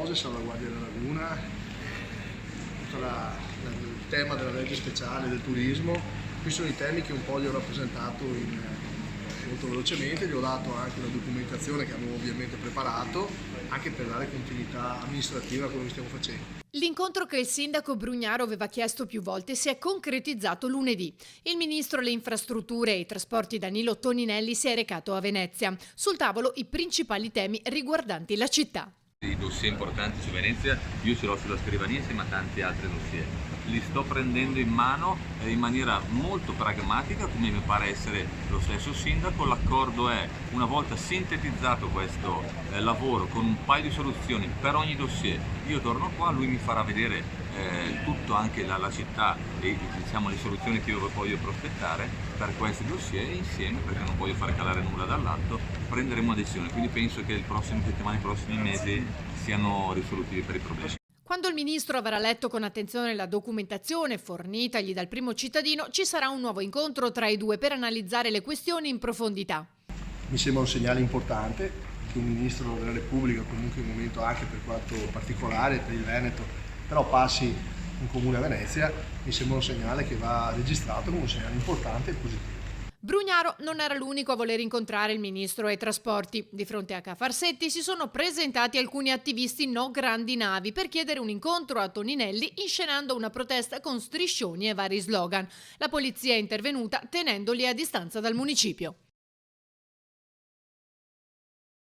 cose, salvaguardia della laguna, il tema della legge speciale del turismo. Qui sono i temi che un po' gli ho rappresentato molto velocemente, gli ho dato anche la documentazione che avevo ovviamente preparato, anche per dare continuità amministrativa a quello che stiamo facendo. L'incontro che il sindaco Brugnaro aveva chiesto più volte si è concretizzato lunedì. Il ministro alle infrastrutture e ai trasporti Danilo Toninelli si è recato a Venezia. Sul tavolo i principali temi riguardanti la città. I dossier importanti su Venezia io ce l'ho sulla scrivania insieme a tanti altri dossier. Li sto prendendo in mano in maniera molto pragmatica, come mi pare essere lo stesso sindaco. L'accordo è, una volta sintetizzato questo lavoro con un paio di soluzioni per ogni dossier, io torno qua, lui mi farà vedere tutto, anche la città e diciamo le soluzioni che io voglio prospettare per questi dossier, e insieme, perché non voglio far calare nulla dall'alto, prenderemo una decisione. Quindi penso che le prossime settimane, i prossimi mesi siano risolutivi per i problemi. Quando il ministro avrà letto con attenzione la documentazione fornitagli dal primo cittadino, ci sarà un nuovo incontro tra i due per analizzare le questioni in profondità. Mi sembra un segnale importante che un ministro della Repubblica, comunque in un momento anche per quanto particolare per il Veneto, però passi in comune a Venezia, mi sembra un segnale che va registrato come un segnale importante e positivo. Brugnaro non era l'unico a voler incontrare il ministro ai trasporti. Di fronte a Cafarsetti si sono presentati alcuni attivisti no grandi navi per chiedere un incontro a Toninelli, inscenando una protesta con striscioni e vari slogan. La polizia è intervenuta tenendoli a distanza dal municipio.